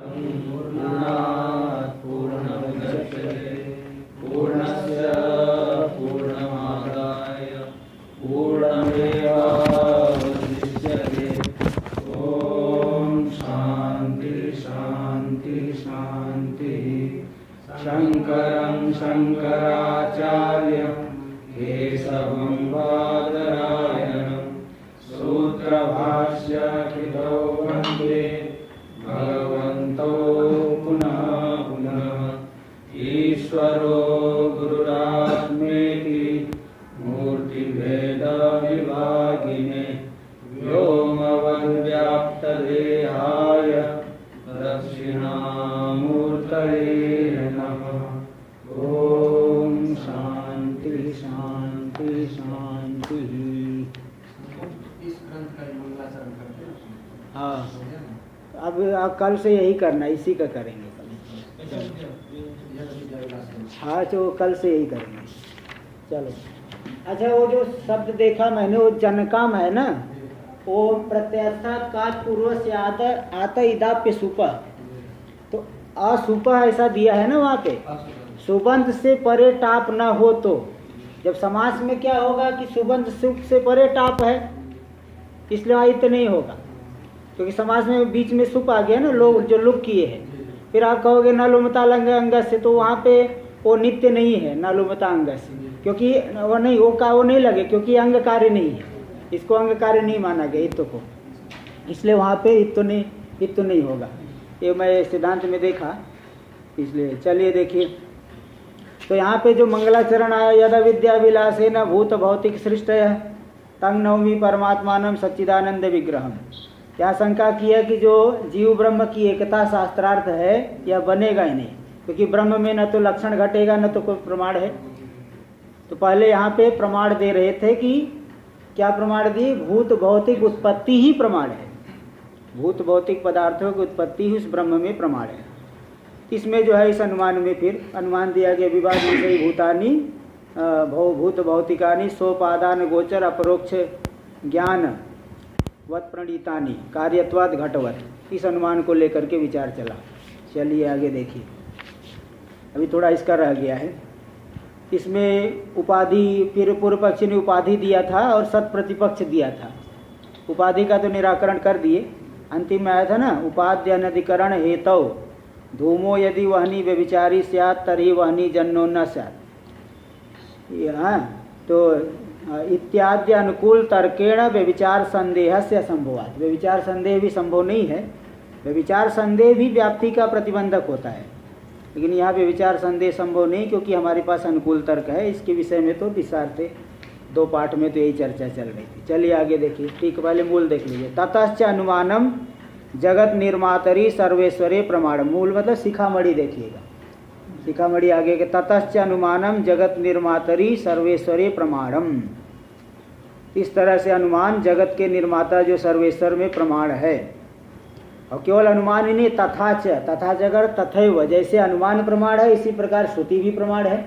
पूर्णात् पूर्णमुदच्यते पूर्णस्य पूर्णमादाय पूर्णमेवावशिष्यते। ओम शांति शांति शांति। शंकरं शंकराचार्यं केशवं बादरायणं सूत्रभाष्य कृतौ वन्दे भगवन्तौ पुनः पुनः। ईश्वरो गुरुरात्मेति मूर्तिभेदविभागिने व्योमवद्व्याप्तदेहाय दक्षिणामूर्तये नमः। ओम शांति शांति शांति। इस ग्रंथ का मंगलाचरण करते हैं। हाँ, अब कल से यही करना, इसी का करेंगे कल। हाँ, तो कल से यही करेंगे। चलो। अच्छा, वो जो शब्द देखा मैंने, वो जनकाम है ना, वो प्रत्यर्थात काच पूर्व से आता इदाप्य सुप, तो असुप ऐसा दिया है ना वहाँ पे। सुबंध से परे टाप ना हो तो जब समास में क्या होगा कि सुबंध सुख से परे टाप है, इसलिए आयित्य नहीं होगा, क्योंकि समास में बीच में सुप आ गया ना, लोग जो लुक किए हैं। फिर आप कहोगे नलुमता लंग अंग से, तो वहाँ पे वो नित्य नहीं है नलुमता अंग से, क्योंकि वो नहीं, वो नहीं लगे, क्योंकि अंग कार्य नहीं है, इसको अंग कार्य नहीं माना गया इत्तो को, इसलिए वहाँ पे इत्तो नहीं होगा। ये मैं सिद्धांत में देखा, इसलिए चलिए देखिए। तो यहाँ पे जो मंगलाचरण आया, यदा विद्या विलासेन भूत भौतिक सृष्टयः तंग नवमी परमात्मानं सच्चिदानंद विग्रहम। क्या शंका की है कि जो जीव ब्रह्म की एकता शास्त्रार्थ है, यह बनेगा ही नहीं, क्योंकि ब्रह्म में न तो लक्षण घटेगा न तो कोई प्रमाण है। तो पहले यहाँ पे प्रमाण दे रहे थे कि क्या प्रमाण दिए, भूत भौतिक उत्पत्ति ही प्रमाण है, भूत भौतिक पदार्थों की उत्पत्ति ही उस ब्रह्म में प्रमाण है। इसमें जो है, इस अनुमान में फिर अनुमान दिया गया, विवाद विषयी भूतानि भूत भौतिकानि सोपादान गोचर अपरोक्ष ज्ञान वत प्रणीतानि कार्यत्वाद घटवत, इस अनुमान को लेकर के विचार चला। चलिए आगे देखिए, अभी थोड़ा इसका रह गया है। इसमें उपाधि, फिर पूर्व पक्षी ने उपाधि दिया था और सत प्रतिपक्ष दिया था। उपाधि का तो निराकरण कर दिए, अंतिम में आया था ना, उपाध्य अनधिकरण हेतौ धूमो यदि वहनी व्यभिचारी स्यात् तर्हि वहनी जन्नो न स्यात्। तो इत्यादि अनुकूल तर्केण व्यभिचार संदेह से असंभवात्। व्यभिचार संदेह भी संभव नहीं है, व्यभिचार संदेह भी व्याप्ति का प्रतिबंधक होता है, लेकिन यहाँ व्यभिचार संदेह संभव नहीं, क्योंकि हमारे पास अनुकूल तर्क है। इसके विषय में तो विस्तार से 2 पाठ में तो यही चर्चा चल रही थी। चलिए आगे देखिए, ठीक, पहले मूल देख लीजिए। ततश्च अनुमानम जगत निर्मातरी सर्वेश्वरे प्रमाण। मूल मतलब शिखामणि देखिएगा, शिखामणि आगे के ततश्च अनुमानम जगत निर्मातरी सर्वेश्वरे प्रमाणम। इस तरह से अनुमान जगत के निर्माता जो सर्वेश्वर में प्रमाण है। और केवल अनुमान ही नहीं, तथाच, तथा जगत तथैव, जैसे अनुमान प्रमाण है इसी प्रकार श्रुति भी प्रमाण है।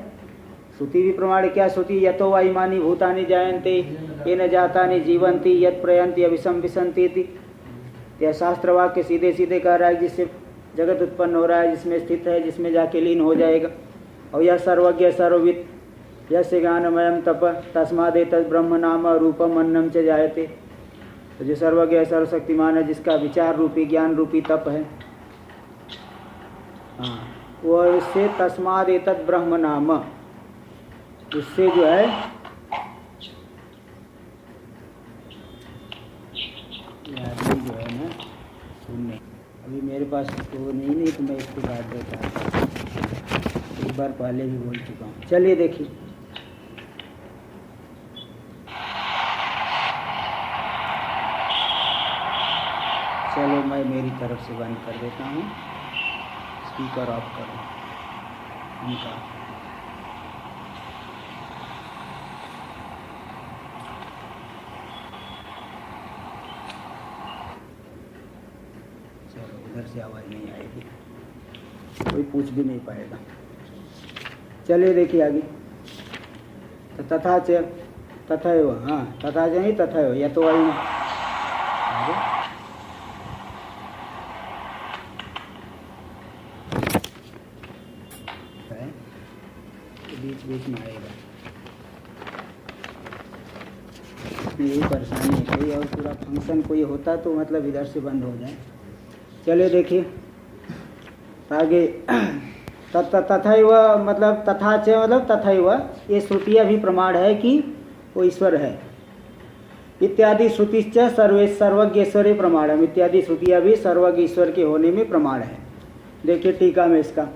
श्रुति भी प्रमाण क्या, श्रुति यतो वा इमानि भूतानि जायन्ते येन जातानि जीवन्ति यत् प्रयन्ति अभिसं विसन्ति इति। यह शास्त्र वाक्य सीधे सीधे कह रहा है, जिससे जगत उत्पन्न हो रहा है, जिसमें स्थित है, जिसमें जाके लीन हो जाएगा। और यह सर्वज्ञ सर्वविद यस्य ज्ञानमयं तप तस्मादेतद् ब्रह्म नाम रूपम अन्नम च जायते। तो जो सर्वज्ञ सर्वशक्तिमान है, जिसका विचार रूपी ज्ञान रूपी तप है, हाँ, वो इससे तस्मादेतद् ब्रह्म नाम, उससे जो है जो है ना सुनने, अभी मेरे पास तो नहीं तो मैं इसके बाद देता, एक बार पहले भी बोल चुका हूँ। चलिए देखिए, चलो मैं मेरी तरफ से बंद कर देता हूँ, स्पीकर ऑफ करो उनका। इधर से आवाज़ नहीं आएगी, कोई पूछ भी नहीं पाएगा। चलिए देखिए आगे, तो तथा च तथैव, हाँ तथा च नहीं तथैव, या तो बीच बीच में आएगा। यही परेशानी है, कोई और पूरा फंक्शन कोई होता तो मतलब इधर से बंद हो जाए। चलिए देखिए आगे। तथैव मतलब तथा च मतलब तथैव, ये श्रुतियाँ भी प्रमाण है कि वो ईश्वर है। इत्यादि श्रुतिश्च सर्वज्ञेश्वरी प्रमाणम, इत्यादि श्रुतियाँ भी सर्वज्ञ ईश्वर के होने में प्रमाण है। देखिए टीका में इसका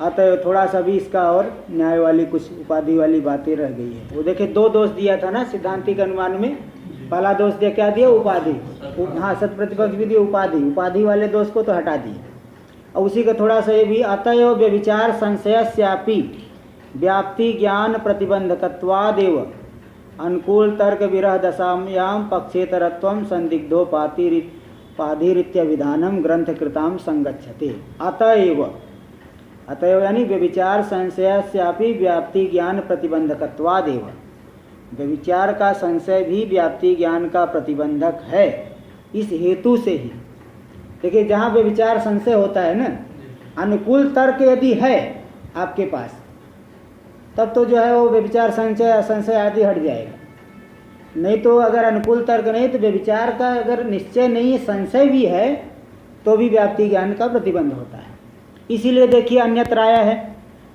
अतः थोड़ा सा भी इसका और न्याय वाली कुछ उपाधि वाली बातें रह गई है। वो देखिए दो दोष दिया था ना सिद्धांतिक अनुमान में। पहला दोष दिया, क्या दिया? उपाधि। हाँ, सत प्रतिपक्ष भी दिया उपाधि, उपाधि वाले दोष को तो हटा दिए। और उसी का थोड़ा सा ये भी, अतएव व्यभिचार संशयस्यापि व्याप्ति ज्ञान प्रतिबंधकत्वादेव अनुकूल तर्क विरह दशायाम पक्षेतरत्वम संदिग्धोपाधिरित्य विधानम ग्रंथकृताम संगच्छते। अतएव यानी व्यभिचार संशयस्यापि व्याप्ति ज्ञान प्रतिबंधकत्वादेव, व्यभिचार का संशय भी व्याप्ति ज्ञान का प्रतिबंधक है। इस हेतु से ही देखिए, जहाँ व्यभिचार संशय होता है ना, अनुकूल तर्क यदि है आपके पास, तब तो जो है वो व्यभिचार संशय आदि हट जाएगा। नहीं तो अगर अनुकूल तर्क नहीं, तो व्यभिचार का अगर निश्चय नहीं, संशय भी है, तो भी व्याप्ति ज्ञान का प्रतिबंध होता है। इसीलिए देखिए अन्यत्र आया है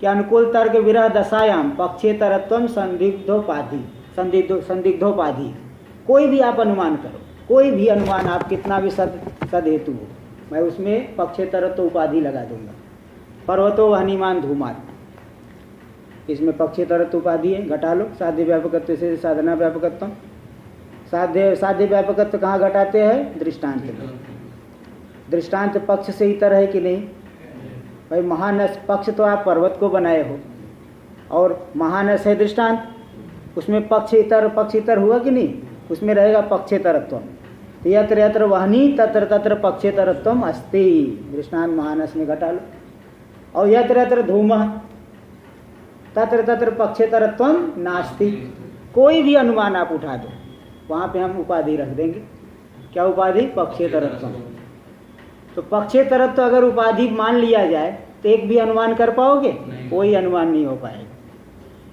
कि अनुकूल तर्क विरह दशायाम पक्षेतरत्वम संदिग्धोपाधि। कोई भी आप अनुमान करो, कोई भी अनुमान आप कितना भी सद हेतु हो, मैं उसमें पक्षेतरत्व उपाधि लगा दूंगा। पर्वतो वहनीमान धूमात, इसमें पक्षेतरत्व उपाधि है, घटा लो। साध्य व्यापकत्व से साधना व्यापकत्व, साध्य व्यापकत्व कहाँ घटाते हैं? दृष्टांत में। दृष्टांत पक्ष से इतर है कि नहीं? भाई महानस पक्ष तो आप पर्वत को बनाए हो, और महानस है दृष्टांत, उसमें पक्ष इतर हुआ कि नहीं? उसमें रहेगा पक्षेतरत्व। यत्र यत्र वहनी तत्र तत्र पक्षेतरत्वम अस्ति, दृष्टांत महानस में घटा लो। और यत्र यत्र धूमः तत्र तत्र पक्षेतरत्वम नास्ति। कोई भी अनुमान आप उठा दो, वहाँ पे हम उपाधि रख देंगे। क्या उपाधि? पक्षेतरत्वम। तो पक्षेतरत्व अगर उपाधि मान लिया जाए तो एक भी अनुमान कर पाओगे? कोई अनुमान नहीं हो पाएगा।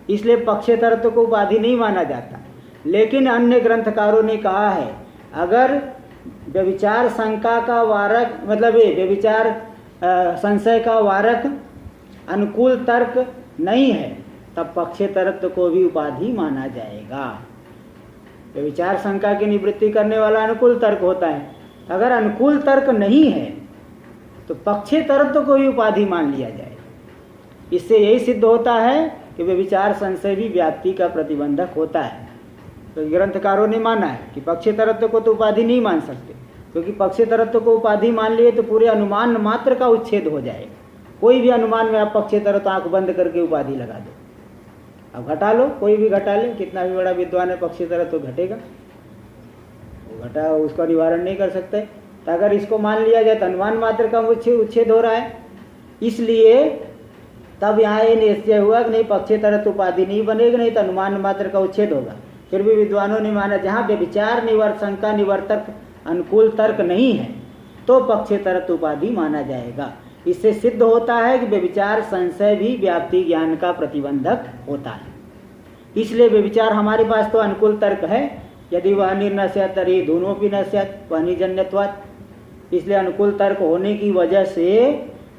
इसलिए पक्षेतरत्व को उपाधि नहीं माना जाता। लेकिन अन्य ग्रंथकारों ने कहा है, अगर व्यभिचार शंका का वारक, मतलब व्यभिचार संशय का वारक अनुकूल तर्क नहीं है, तब पक्षेतरत्व को भी उपाधि माना जाएगा। व्यभिचार शंका की निवृत्ति करने वाला अनुकूल तर्क होता है। अगर अनुकूल तर्क नहीं है तो पक्षेतरत्व को भी उपाधि मान लिया जाएगा। इससे यही सिद्ध होता है कि व्यभिचार संशय भी व्याप्ति का प्रतिबंधक होता है। तो ग्रंथकारों ने माना है कि पक्षेतरत्व को तो उपाधि नहीं मान सकते, क्योंकि पक्षेतरत्व को उपाधि मान लिए तो पूरे अनुमान मात्र का उच्छेद हो जाएगा। कोई भी अनुमान में आप पक्षेतरत्व आंख बंद करके उपाधि लगा दो। अब घटा लो, कोई भी घटा ले, कितना भी बड़ा विद्वान है, पक्षेतरत्व घटेगा। घटा उसका निवारण नहीं कर सकते। तो अगर इसको मान लिया जाए तो अनुमान मात्र का उच्छेद हो रहा है। इसलिए तब यहाँ ये निश्चय हुआ कि नहीं, पक्षेतरत्व उपाधि नहीं बनेगी, नहीं तो अनुमान मात्र का उच्छेद होगा। फिर भी विद्वानों ने माना जहाँ व्यभिचार शंका निवर्तक अनुकूल तर्क नहीं है तो पक्षेतरत्व उपाधि माना जाएगा। इससे सिद्ध होता है कि व्यभिचार संशय भी व्याप्ति ज्ञान का प्रतिबंधक होता है। इसलिए व्यभिचार हमारे पास तो अनुकूल तर्क है, यदि वह निर्नश्यत तरी दोनों भी नश्यत वह निजन्यत्वात्। इसलिए अनुकूल तर्क होने की वजह से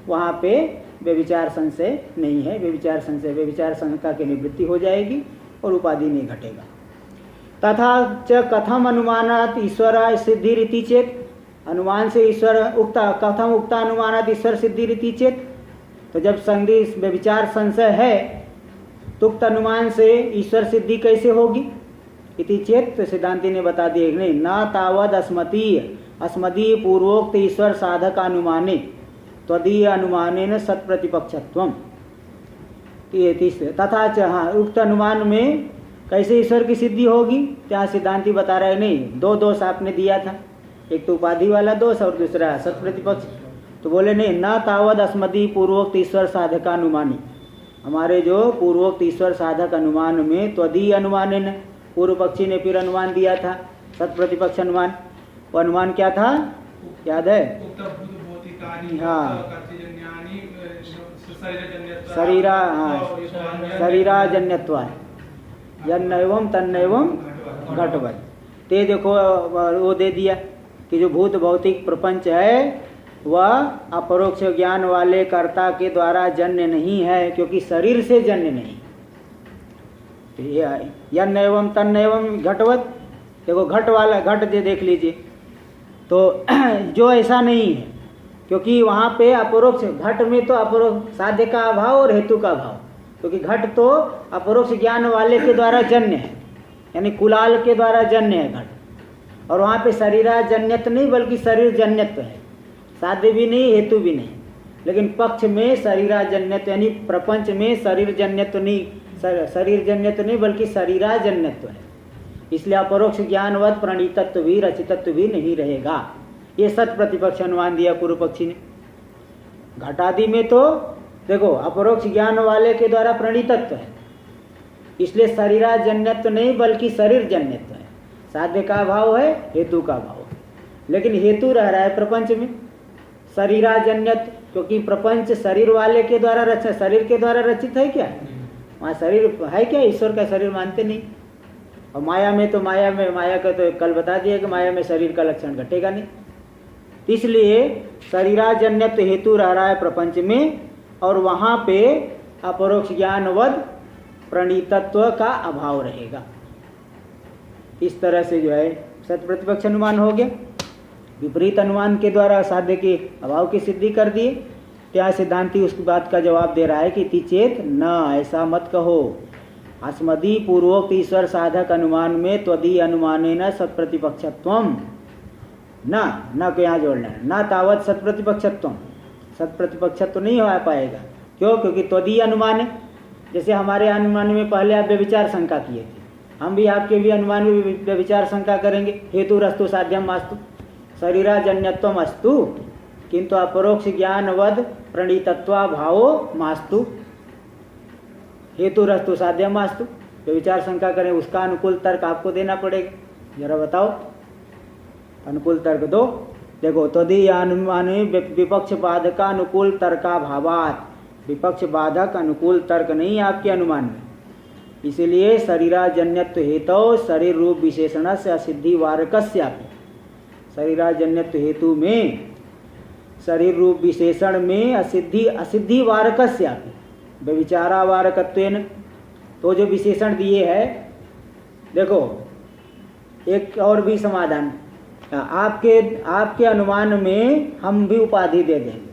वहाँ पे व्यभिचार संशय नहीं है। व्यभिचार शंका की निवृत्ति हो जाएगी और उपाधि नहीं घटेगा। तथा च कथम अनुमानात ईश्वर सिद्धि रीति चेत, अनुमान से ईश्वर उक्ता, कथम उक्ता अनुमानात ईश्वर सिद्धि रीति चेत। तो जब संधि व्यभिचार संशय है तो उक्त अनुमान से ईश्वर सिद्धि कैसे होगी? इति चेत, तो सिद्धांति ने बता दिए नहीं, न तावद अस्मदीय पूर्वोक्त ईश्वर साधक अनुमाने त्वदीय अनुमाने न सत प्रतिपक्षत्वम। तथा च, हाँ, उक्त अनुमान में कैसे ईश्वर की सिद्धि होगी? क्या सिद्धांति बता रहे नहीं, दो दोष आपने दिया था, एक तो उपाधि वाला दोष और दूसरा सत प्रतिपक्ष। तो बोले नहीं, न तावद अस्मदीय पूर्वोक्त ईश्वर साधक अनुमानी, हमारे जो पूर्वोक्त ईश्वर साधक अनुमान में त्वदीय अनुमाने न, पूर्व पक्षी ने फिर अनुमान दिया था सत प्रतिपक्ष अनुमान। वो अनुमान क्या था याद है? भौतिकानि हाँ। कर्तृजन्यानि शरीरजन्यत्वात् शरीरा, हाँ, शरीराजन्यत्वात् यन्नैवं तन्नैवं घटवत्। ते देखो वो दे दिया कि जो भूत भौतिक प्रपंच है वह अपरोक्ष ज्ञान वाले कर्ता के द्वारा जन्य नहीं है, क्योंकि शरीर से जन्य नहीं। यन्नैवं तन्नैवं घटवत्, देखो घट वाला घट देख लीजिए तो जो ऐसा नहीं है, क्योंकि वहाँ पे अपरोक्ष घट में तो अपरोक्ष साध्य का अभाव और हेतु का अभाव, क्योंकि घट तो अपरोक्ष ज्ञान वाले के द्वारा जन्य है, यानी कुलाल के द्वारा जन्य है घट। और वहाँ पे शरीराजन्यत्व नहीं बल्कि शरीर जन्यत्व है, साध्य भी नहीं हेतु भी नहीं। लेकिन पक्ष में शरीराजन्यत्व यानी प्रपंच में शरीर जन्यत्व नहीं, शरीर जन्यत्व नहीं बल्कि शरीराजन्यत्व है। इसलिए अपरोक्ष ज्ञानवत प्रणीतत्व भी रचितत्व भी नहीं रहेगा। ये सत प्रतिपक्ष अनुमान दिया पूर्व पक्षी ने। घटादि में तो देखो अपरोक्ष ज्ञान वाले के द्वारा प्रणीतत्व है, इसलिए शरीराजन्यत्व नहीं बल्कि शरीर जन्यत्व है। साध्य का अभाव है, हेतु का अभाव है। लेकिन हेतु रह रहा है प्रपंच में शरीराजन्यत्व, क्योंकि प्रपंच शरीर वाले के द्वारा रचित, शरीर के द्वारा रचित है क्या? वहाँ शरीर है क्या? ईश्वर का शरीर मानते नहीं। और माया में तो माया का तो कल बता दिया कि माया में शरीर का लक्षण घटेगा नहीं। इसलिए शरीराजन्यत्व हेतु रह रहा है प्रपंच में, और वहाँ पे अपरोक्ष ज्ञानवद प्रणीतत्व का अभाव रहेगा। इस तरह से जो है सत प्रतिपक्ष अनुमान हो गया। विपरीत अनुमान के द्वारा साध्य के अभाव की सिद्धि कर दिए। क्या सिद्धांति उसकी बात का जवाब दे रहा है कि इति चेत न, ऐसा मत कहो। अस्मदि पूर्वोक्त ईश्वर साधक अनुमान में त्वदीय अनुमानेन सत्प्रतिपक्षत्वम न को यहाँ जोड़ना है, न तावत सत्प्रतिपक्षत्वम, सत्प्रतिपक्षत्व नहीं हो पाएगा। क्यों? क्योंकि त्वदीय अनुमान है। जैसे हमारे अनुमान में पहले आप व्यभिचार शंका किए थे, हम भी आपके भी अनुमान में व्यभिचार शंका करेंगे। हेतु रस्तु साध्यम मास्तु शरीराजन्यत्वम अस्तु किंतु अपरोक्ष ज्ञानवद प्रणीतत्वा भावो मास्तु, हेतु रस्तु साध्यम मास्तु। व्यभिचार शंका करें, उसका अनुकूल तर्क आपको देना पड़ेगा। जरा बताओ, अनुकूल तर्क दो। देखो त्वदीय अनुमान में विपक्ष बाधक अनुकूल तर्काभावात, विपक्ष बाधक अनुकूल तर्क नहीं आपके अनुमान में। इसीलिए शरीराजन्यत्व हेतु शरीर रूप विशेषण से असिद्धि वारकस्यापि, शरीराजन्यत्व हेतु में शरीर रूप विशेषण में असिद्धि वारकस्यापि व्यभिचारा वारकत्वेन, तो जो विशेषण दिए है, देखो एक और भी समाधान, आपके अनुमान में हम भी उपाधि दे देंगे।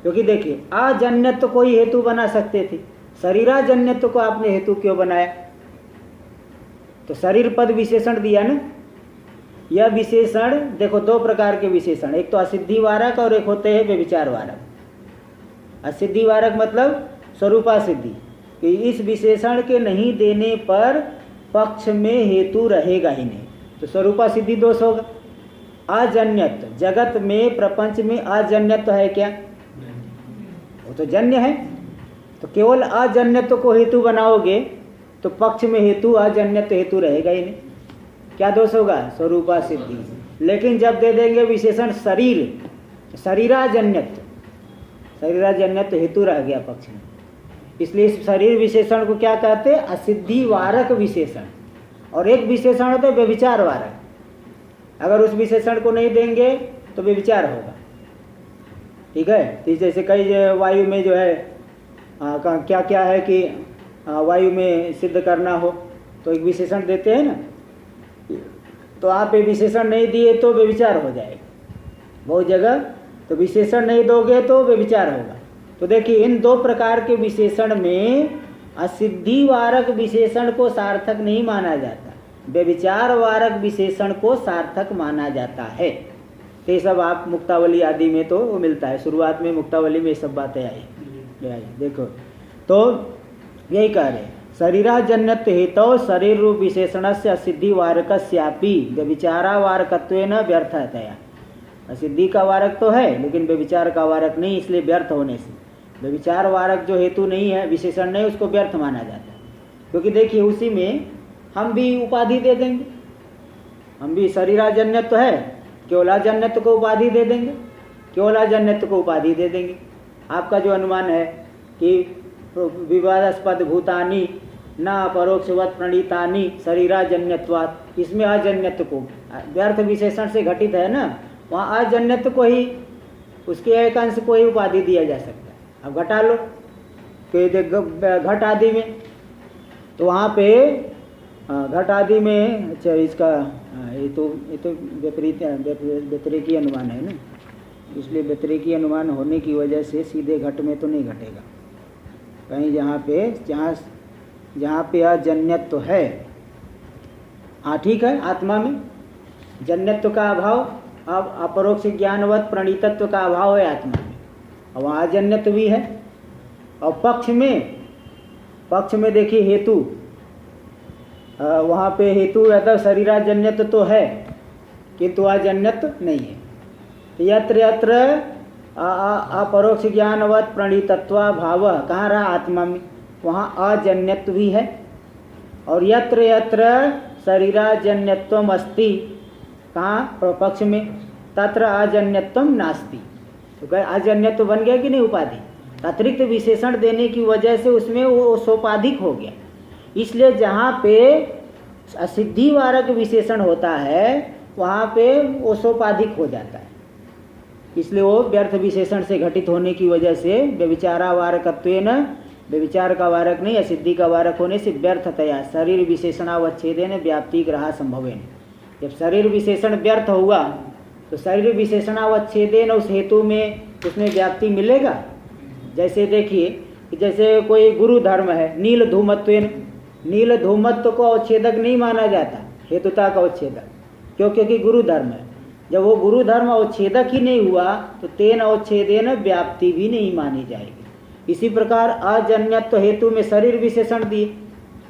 क्योंकि देखिए अजन्यत्व कोई हेतु बना सकते थे, शरीराजन्यत्व को आपने हेतु क्यों बनाया? तो शरीर पद विशेषण दिया ना। यह विशेषण देखो दो प्रकार के विशेषण, एक तो असिद्धि वारक और एक होते हैं व्यभिचार वारक। असिद्धि वारक मतलब स्वरूपा सिद्धि, कि इस विशेषण के नहीं देने पर पक्ष में हेतु रहेगा ही नहीं, तो स्वरूपा सिद्धि दोष होगा। अजन्यत्व, जगत में प्रपंच में अजन्यत्व है क्या? वो तो जन्य है। तो केवल अजन्यत्व को हेतु बनाओगे तो पक्ष में हेतु अजन्यत्व हेतु रहेगा ही नहीं। क्या दोष होगा? स्वरूपा सिद्धि। लेकिन जब दे देंगे विशेषण शरीर, शरीराजन्यत्व, शरीराजन्यत्व हेतु रह गया पक्ष में। इसलिए इस शरीर विशेषण को क्या कहते हैं? असिद्धि वारक विशेषण। और एक विशेषण होता है व्यभिचार वारक। अगर उस विशेषण को नहीं देंगे तो व्यभिचार होगा। ठीक है। तो जैसे कई वायु में जो है क्या क्या है कि वायु में सिद्ध करना हो तो एक विशेषण देते हैं ना, तो आप ये विशेषण नहीं दिए तो व्यभिचार हो जाएगा बहुत जगह। तो विशेषण नहीं दोगे तो व्यभिचार होगा। तो देखिए इन दो प्रकार के विशेषण में असिद्धि वारक विशेषण को सार्थक नहीं माना जाता, व्यभिचार वारक विशेषण को सार्थक माना जाता है। तो ये सब आप मुक्तावली आदि में तो वो मिलता है। शुरुआत में मुक्तावली में ये सब बातें आई। देखो तो यही कह रहे, शरीराजन्यत्व हेतु शरीर रूप विशेषण से असिद्धि वारकस्यापि व्यभिचारा वारकत्वेन व्यर्थतया। असिद्धि का वारक तो है लेकिन व्यभिचार का वारक नहीं, इसलिए व्यर्थ होने से व्यभिचार वारक जो हेतु नहीं है, विशेषण नहीं, उसको व्यर्थ माना जाता है। क्योंकि देखिए उसी में हम भी उपाधि दे देंगे, हम भी शरीराजन्यत्व है केवल अजन्यत्व को उपाधि दे देंगे केवल अजन्यत्व को उपाधि दे देंगे। आपका जो अनुमान है कि विवादास्पद भूतानि न अपरोक्षवत प्रणीतानि शरीराजन्यत्वात्, इसमें अजन्यत्व को व्यर्थ विशेषण से घटित है ना, वहाँ अजन्यत्व को ही, उसके एक अंश को ही उपाधि दिया जा सकता है। अब घटा लो कि घट आदि में, तो वहाँ पे घट आदि में, अच्छा इसका ये तो व्यतिरेकी अनुमान है ना, इसलिए व्यतिरेकी अनुमान होने की वजह से सीधे घट में तो नहीं घटेगा। कहीं जहाँ पे अजन्यत्व है, हाँ ठीक है, आत्मा में जन्यत्व का अभाव, अब अपरोक्ष ज्ञानवत प्रणीतत्व का अभाव है आत्मा में, और वहाँ अजन्यत्व भी है। और पक्ष में देखिए हेतु, वहाँ पे हेतु अतः शरीराजन्यत्व तो है किंतु अजन्यत्व नहीं है। तो यत्र यत्र अपरोक्ष ज्ञानवत प्रणीतत्वा भाव कहाँ रहा, आत्मा में, वहाँ अजन्यत्व भी है। और यत्र यत्र शरीराजन्यत्वम अस्ति, कहाँ, पक्ष में, तत्र अजन्यत्वम नास्ति। तो कहे अजन्यत्व बन गया कि नहीं उपाधि, अतिरिक्त विशेषण देने की वजह से उसमें वो सोपाधिक हो गया। इसलिए जहाँ पे असिद्धि वारक विशेषण होता है वहाँ पे वो सोपाधिक हो जाता है, इसलिए वो व्यर्थ विशेषण से घटित होने की वजह से व्यभिचारा वारकत्वेन, व्यभिचार का वारक नहीं असिद्धि का वारक होने से व्यर्थतया शरीर विशेषणावच्छेदेन व्याप्ति ग्रहा संभवेन। जब शरीर विशेषण व्यर्थ हुआ तो शरीर विशेषणावच्छेदेन उस हेतु में उसमें व्याप्ति मिलेगा। जैसे देखिए कि जैसे कोई गुरु धर्म है, नील धूमत्वेन, नील धूमत्व को अवच्छेदक नहीं माना जाता, हेतुता का अवच्छेदक, क्यों, क्योंकि गुरु धर्म है। जब वो गुरु धर्म अवच्छेदक ही नहीं हुआ तो तेन अवच्छेदेन व्याप्ति भी नहीं मानी जाएगी। इसी प्रकार अजन्यत्व हेतु में शरीर विशेषण दिए,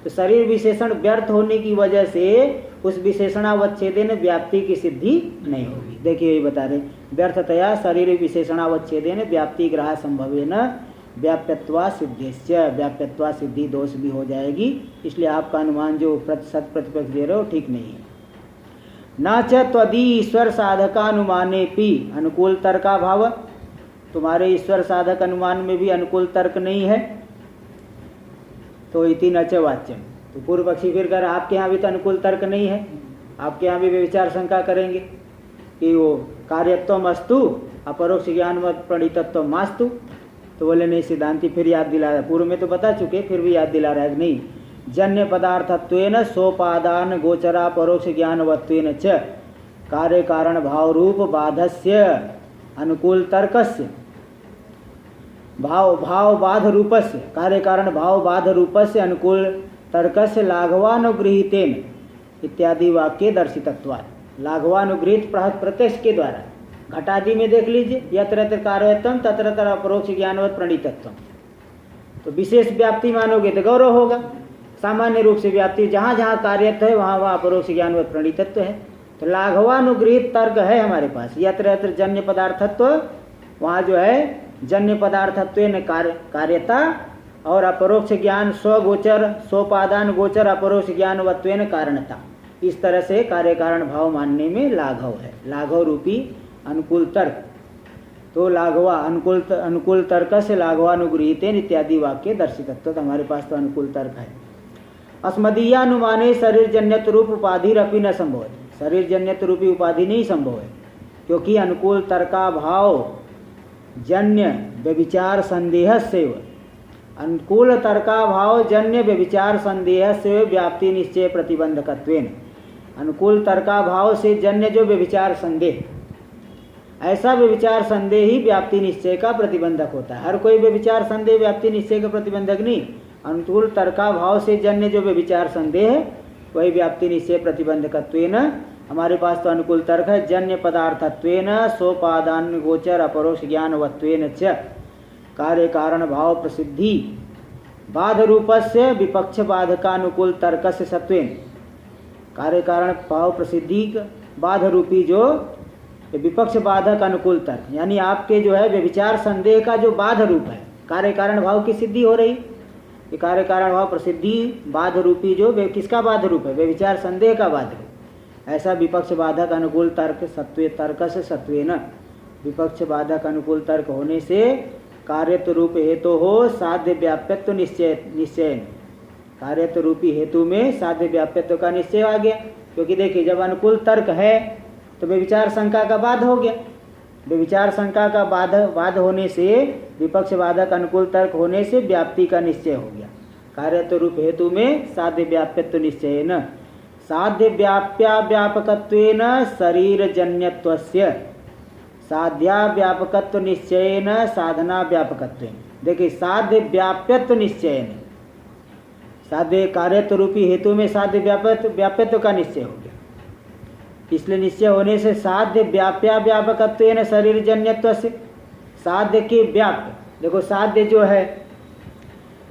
तो शरीर विशेषण व्यर्थ होने की वजह से उस विशेषणावच्छेदेन व्याप्ति की सिद्धि नहीं होगी। देखिए ये बता रहे, व्यर्थतया शरीर विशेषणावच्छेदेन व्याप्ति ग्रह संभवेन व्याप्यत्वा सिद्धेश्य, व्याप्यत्वा सिद्धि दोष भी हो जाएगी। इसलिए आपका अनुमान जो शत प्रतिपक्ष दे रहे हो ठीक नहीं है। न च त्वदि ईश्वर साधकानुमाने पी अनुकूल तर्का भाव, तुम्हारे ईश्वर साधक अनुमान में भी अनुकूल तर्क नहीं है। तो इति न च वाच्यम, तो पूर्व पक्षी फिर कर आपके यहाँ भी तो अनुकूल तर्क नहीं है, आपके यहाँ भी वे विचार शंका करेंगे कि वो कार्यत्व अस्तु अपरोक्ष ज्ञान प्रणीतत्व मास्तु। तो बोले नहीं, सिद्धांति फिर याद दिला रहा है, पूर्व में तो बता चुके, फिर भी याद दिला रहा है नहीं, जन्य पदार्थत्वेन सोपादान गोचरा परोक्ष ज्ञानवत्वेन च कार्य कारण भाव रूप बाधस्य अनुकूल तर्कस्य भाव बाध रूपस्य कार्य कारण भाव बाध रूपस्य अनुकूल तर्कस्य लाघवानुगृहीतेन इत्यादि वाक्य दर्शितत्वात्। लाघवानुगृहित प्रत्यक्ष के द्वारा घटादि में देख लीजिए, यत्र यत्र कार्यत्वम तत्र तत्र अपरोक्ष ज्ञानवत प्रणीतत्वम, तो विशेष व्याप्ति मानोगे तो गौरव होगा। सामान्य रूप से व्याप्ति जहाँ जहाँ कार्यत्व है वहाँ वहाँ अपरोक्ष ज्ञानवत प्रणीतत्व है। तो लाघवानुगृहित तर्क है हमारे पास, यत्र यत्र जन्य पदार्थत्व, वहाँ जो है जन्य पदार्थत्वेन कार्यता और अपरोक्ष ज्ञान स्वगोचर सोपादान गोचर अपरोक्ष ज्ञानवत्वेन कारणता, इस तरह से कार्य कारण भाव मानने में लाघव है, लाघव रूपी अनुकूल तर्क। तो लाघवा अनुकूल तर्क से लाघवानुगृहीतेन इत्यादि वाक्य दर्शितत्व, तो हमारे पास तो अनुकूल तर्क है। अस्मदीयानुमाने शरीर जन्यत रूप उपाधिरपि न संभव है, शरीर जन्यत रूपी उपाधि नहीं संभव है, क्योंकि अनुकूल तर्का भाव जन्य व्यभिचार संदेह से, अनुकूल तर्का भाव जन्य व्यभिचार संदेह से व्याप्ति निश्चय प्रतिबंधकत्वेन, अनुकूल तर्का भाव से जन्य जो व्यभिचार संदेह, ऐसा व्यभिचार संदेह ही व्याप्ति निश्चय का प्रतिबंधक होता है। हर कोई व्यभिचार संदेह व्याप्ति निश्चय का प्रतिबंधक नहीं, अनुकूल तर्का भाव से जन्य जो व्यभिचार संदेह है वही व्याप्ति निश्चय प्रतिबंधकत्वेन। हमारे पास तो अनुकूल तर्क है, जन्य पदार्थत्वेन सोपादान गोचर अपरोक्ष ज्ञानवत्वेन च कार्य कारण भाव प्रसिद्धि बाध रूपस्य विपक्ष बाधकानुकूल तर्कस्य सत्वेन, कार्य कारण भाव प्रसिद्धि बाध रूपी जो विपक्ष बाधक अनुकूल तर्क, यानी आपके जो है व्यभिचार संदेह का जो बाध रूप है, कार्य कारण भाव की सिद्धि हो रही, ये कार्य कारण भाव प्रसिद्धि बाध रूपी जो किसका बाध रूप है, व्यभिचार संदेह का बाध रूप, ऐसा विपक्ष बाधक अनुकूल तर्क सत्वे तर्क से सत्वेन विपक्ष बाधक अनुकूल तर्क होने से कार्यत्व रूप हेतु हो साध्य व्याप्यत्व निश्चयन। कार्यत्व रूपी हेतु में साध्य व्याप्यत्व का निश्चय आ गया, क्योंकि देखिए जब अनुकूल तर्क है तो व्यभिचार शंका का बाध हो गया। व्यभिचार शंका का बाध होने से विपक्ष बाधक अनुकूल तर्क होने से व्याप्ति का निश्चय हो गया। कार्यत्व रूप हेतु में साध्य व्याप्यत्व निश्चय न साध्य व्याप्या व्यापकत्वेन शरीर जन्यत्वस्य साध्या व्यापकत्व निश्चयन साधना व्यापकत्वेन। देखिए साध्य व्याप्यत्व निश्चयन, साध्य कार्यत्व रूपी हेतु में साध्य व्याप्यत्व का निश्चय हो गया। इसलिए निश्चय होने से साध्य व्याप्या व्यापकत्वेन शरीर जन्यत्वस्य साध्य के व्याप्य, देखो साध्य जो है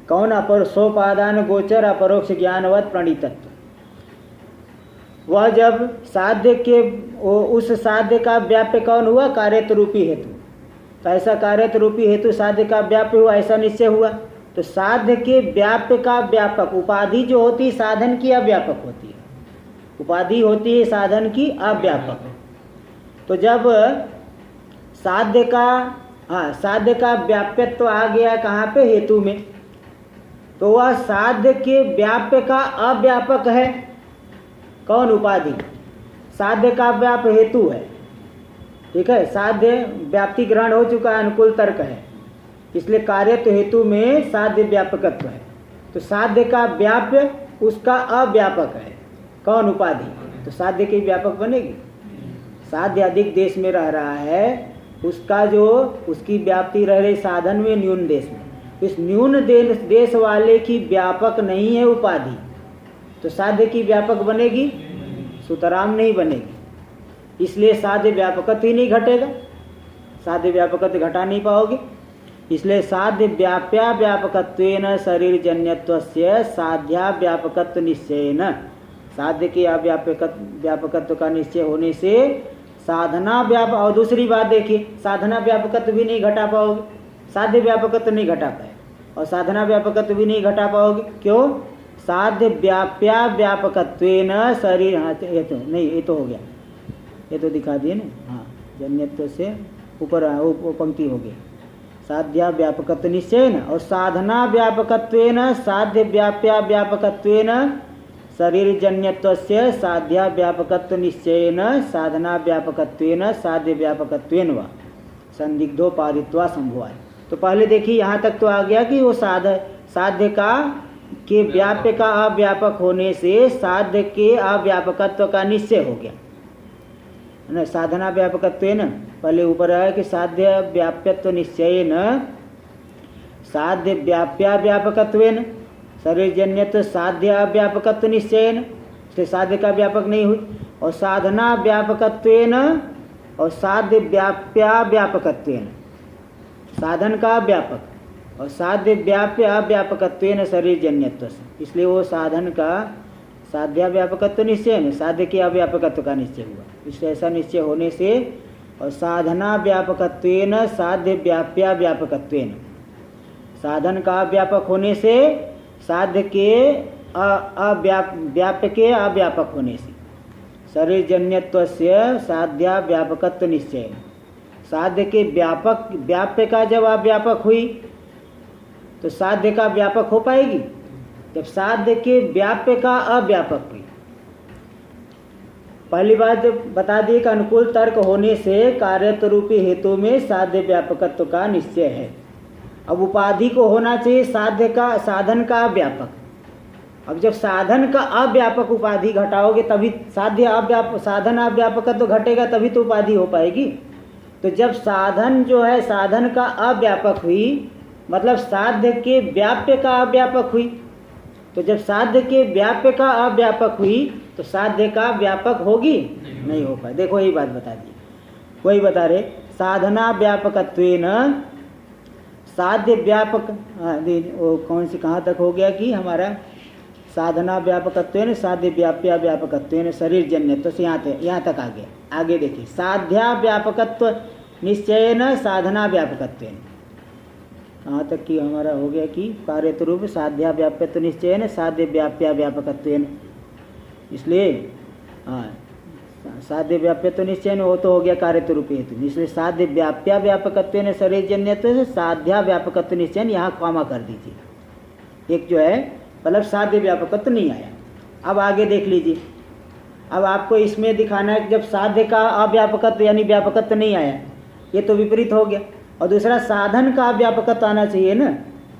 कौन अपर सोपादान गोचर अपरोक्ष ज्ञानवत प्रणीतत्व, वह जब साध्य के उस साध्य का व्याप्य कौन हुआ? कार्यत्व रूपी हेतु। तो ऐसा कार्यत्व रूपी हेतु साध्य का व्याप्य हुआ, ऐसा निश्चय हुआ। तो साध्य के व्याप्य का व्यापक उपाधि जो होती है साधन की अव्यापक होती है, उपाधि होती है साधन की अव्यापक। तो जब साध्य का व्याप्यत्व आ गया कहाँ पे? हेतु में। तो वह साध्य के व्याप्य का अव्यापक है कौन? उपाधि। साध्य का व्याप्य हेतु है, ठीक है। साध्य व्याप्ति ग्रहण हो चुका है, अनुकूल तर्क है, इसलिए कार्यत्व हेतु में साध्य व्यापकत्व है। तो साध्य का व्याप्य उसका अव्यापक है कौन? उपाधि। तो साध्य की व्यापक बनेगी। साध्य अधिक देश में रह रहा है, उसका जो उसकी व्याप्ति रह रही साधन में न्यून देश में, इस न्यून देश वाले की व्यापक नहीं है उपाधि, तो साध्य की व्यापक बनेगी? सुतराम नहीं बनेगी। इसलिए साध्य व्यापकत्व ही नहीं घटेगा, साध्य व्यापकत्व घटा नहीं पाओगे। इसलिए साध्य व्याप्या व्यापकत्वेन शरीर जन्यत्वस्य साध्या व्यापकत्व निश्चयेन, साध्य के व्यापकत्व का निश्चय होने से साधना व्यापक। और दूसरी बात देखिए, साधना व्यापकत्व भी नहीं घटा पाओगे, साध्य व्यापकत्व नहीं घटा पाए और साधना व्यापकत्व भी नहीं घटा पाओगे। क्यों? साध्य व्याप्या व्यापकत्वेन शरीर, ये तो नहीं, ये तो हो गया, ये तो दिखा दिए ना। हाँ, जन्यत्व से ऊपर पंक्ति हो गई। साध्या व्यापकत्व निश्चयेन और साधना व्यापकत्वेन साध्य व्याप्या व्यापकत्वेन शरीर जन्यत्वस्य साध्या व्यापकत्व निश्चयेन साधना व्यापकत्वेन साध्य व्यापकत्वेन वा संदिग्धो पारित्वा संभवाय। तो पहले देखिए यहाँ तक तो आ गया कि वो साध्य का के व्याप्य का अव्यापक होने से साध्य के अव्यापकत्व का निश्चय हो गया ना। साधना व्यापकत्वेन पहले ऊपर आया कि साध्य व्याप्यत्व निश्चयेन साध्य व्याप्या व्यापकत्वेन शरीर जन्यत्व साध्य अव्यापकत्व निश्चयेन, इसलिए साध्य का व्यापक नहीं हुई। और साधना व्यापकत्वेन और साध्य व्याप्या व्यापकत्वेन, साधन का व्यापक और साध्य व्याप्य अव्यापकत्वेन शरीर जन्यत्व, इसलिए वो साधन का साध्या व्यापकत्व निश्चय है, साध्य के अव्यापकत्व का निश्चय हुआ। इसलिए ऐसा निश्चय होने से और साधना व्यापकत्वेन साध्य व्याप्या व्यापकत्वेन, साधन का व्यापक होने से साध्य के व्याप्य के अव्यापक होने से शरीर जन्यत्वस्य साध्या व्यापकत्व निश्चय, साध्य के व्याप्य का जब अव्यापक हुई तो साध्य का व्यापक हो पाएगी जब साध्य के व्याप्य का अव्यापक हुई। पहली बात बता दी कि अनुकूल तर्क होने से कार्यत्व रूपी हेतु में साध्य व्यापकत्व का निश्चय है। अब उपाधि को होना चाहिए साधन का अव्यापक। अब जब साधन का अव्यापक उपाधि घटाओगे तभी साधन अव्यापकत्व घटेगा, तभी तो उपाधि हो पाएगी। तो जब साधन जो है साधन का अव्यापक हुई, मतलब साध्य के व्याप्य का अव्यापक हुई, तो जब साध्य के व्याप्य का अव्यापक हुई तो साध्य का व्यापक होगी? नहीं हो पाए। देखो यही बात बता दी, वही बता रहे साधना व्यापकत्वेन साध्य व्यापक। वो कौन सी कहाँ तक हो गया कि हमारा साधना व्यापकत्वेन साध्य व्याप्या व्यापकत्वेन शरीर जन्यत्व से यहाँ तक आ गया। आगे देखिए साध्या व्यापकत्व निश्चयेन साधना व्यापकत्वेन, कहाँ तक कि हमारा हो गया कि कार्यत्व रूप साध्या व्याप्यत्व निश्चयेन साध्य व्याप्या व्यापकत्वेन। इसलिए साध्य व्याप्यत्व निश्चय हो तो हो गया कार्यत्व रूपी हेतु, इसलिए साध्य व्याप्या व्यापकत्व ने शरीरजन्यत्व से साध्या व्यापकत्व निश्चय यहाँ कॉमा कर दीजिए। एक जो है मतलब साध्य व्यापकत्व नहीं आया। अब आगे देख लीजिए, अब आपको इसमें दिखाना है कि जब साध्य का अव्यापकत्व यानी व्यापकत्व नहीं आया, ये तो विपरीत हो गया। और दूसरा साधन का अव्यापकत्व आना चाहिए ना,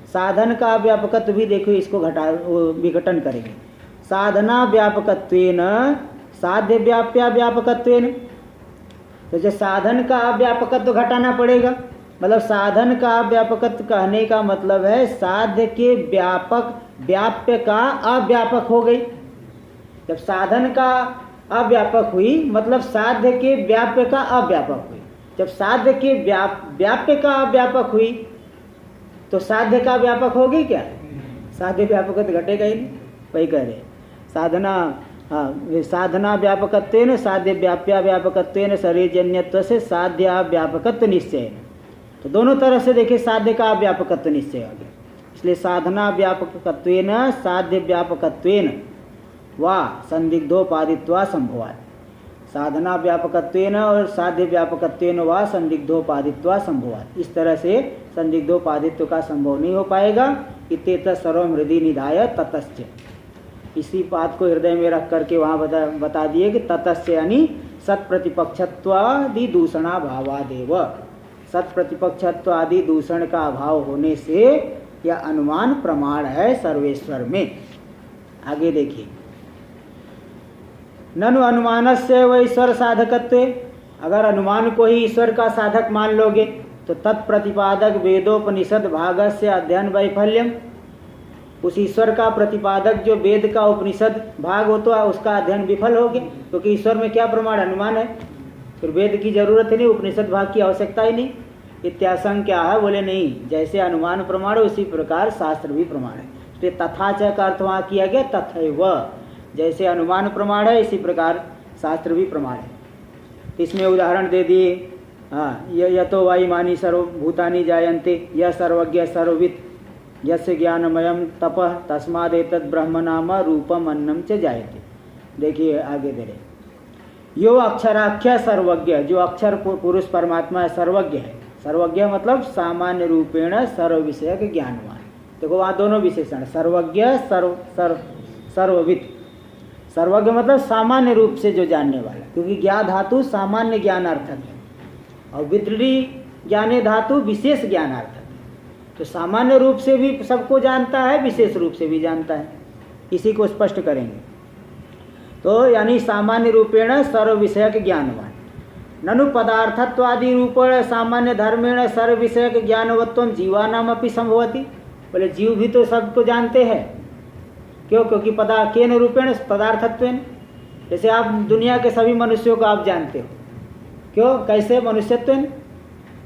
साधन का अव्यापकत्व भी देखो इसको विघटन करेंगे। साधना व्यापकत्वेन साध्य व्याप्या व्यापकत्वेन, तो जो साधन का अव्यापकत्व घटाना पड़ेगा, मतलब साधन का अव्यापकत्व कहने का मतलब है साध्य के व्यापक व्याप्य का अव्यापक हो गई। जब साधन का अव्यापक हुई मतलब साध्य के व्याप्य का अव्यापक हुई। जब साध्य के व्याप्य का अव्यापक हुई तो साध्य का व्यापक होगी क्या? साध्य व्यापक घटेगा ही नहीं। वही कह रहे साधना, हाँ, साधना व्यापकत्वेन साध्य व्याप्या व्यापकत्वेन शरीरजन्यत्व से साध्य व्यापकत्व निश्चय। तो दोनों तरह से देखिए साध्य का व्यापकत्व निश्चय आ गया, इसलिए साधना व्यापकत्वेन साध्य व्यापकत्वेन वा संदिग्धोपादित्वा संभवात्। साधना व्यापकत्वेन और साध्य व्यापकत्वेन वा संदिग्धोपादित्वा संभवात्। इस तरह से संदिग्धोपादित्व का संभव नहीं हो पाएगा। इत्येतत् सर्वं हृदि निधाय ततश्च, इसी बात को हृदय में रख करके वहाँ बता दिए कि ततश्च यानी सत्प्रतिपक्षत्वादि दूषणाभावादेव। सत्प्रतिपक्षत्व आदि दूषण का अभाव होने से यह अनुमान प्रमाण है सर्वेश्वर में। आगे देखिए, ननु अनुमानस्य व ईश्वर साधकत्वे, अगर अनुमान को ही ईश्वर का साधक मान लोगे तो तत्प्रतिपादक वेदोपनिषद भागस्य अध्ययन वैफल्यम, उस ईश्वर का प्रतिपादक जो वेद का उपनिषद भाग हो तो उसका अध्ययन विफल हो गया, क्योंकि ईश्वर में क्या प्रमाण? अनुमान है, फिर वेद की जरूरत ही नहीं, उपनिषद भाग की आवश्यकता ही नहीं। इत्याशंक क्या है? बोले नहीं, जैसे अनुमान प्रमाण उसी प्रकार शास्त्र भी प्रमाण है। इसलिए तथाच का अर्थ वहाँ किया गया तथैव, जैसे अनुमान प्रमाण है इसी प्रकार शास्त्र भी प्रमाण है। इसमें उदाहरण दे दिए, हाँ, यतो वायुमानी सर्वभूतानि जायन्ते, यह सर्वज्ञ सर्ववित् यस्य ज्ञानमयम तपः तस्मादेतद् ब्रह्म नाम रूपम अन्नम च जायते। देखिए आगे दे रहे, यो अक्षराख्य सर्वज्ञ, जो अक्षर पुरुष परमात्मा है सर्वज्ञ है। सर्वज्ञ मतलब सामान्य रूपेण सर्व विषयक ज्ञानवान। देखो वहाँ दोनों विशेषण, सर्वज्ञ सर्ववित्। सर्वज्ञ मतलब सामान्य रूप से जो जानने वाला, क्योंकि ज्ञा धातु सामान्य ज्ञानार्थक है और वितरी ज्ञाने धातु विशेष ज्ञानार्थक है। तो सामान्य रूप से भी सबको जानता है, विशेष रूप से भी जानता है, इसी को स्पष्ट करेंगे। तो यानी सामान्य रूपेण सर्व विषयक ज्ञानवान। ननु पदार्थत्वादि रूपेण सामान्य धर्मेण सर्व विषयक ज्ञानवत्वम जीवानाम अपि संभवति। बोले जीव भी तो सबको जानते हैं, क्यों? क्योंकि केन रूपेण पदार्थत्वेन। जैसे आप दुनिया के सभी मनुष्यों को आप जानते हो, क्यों? कैसे? मनुष्यत्वेन।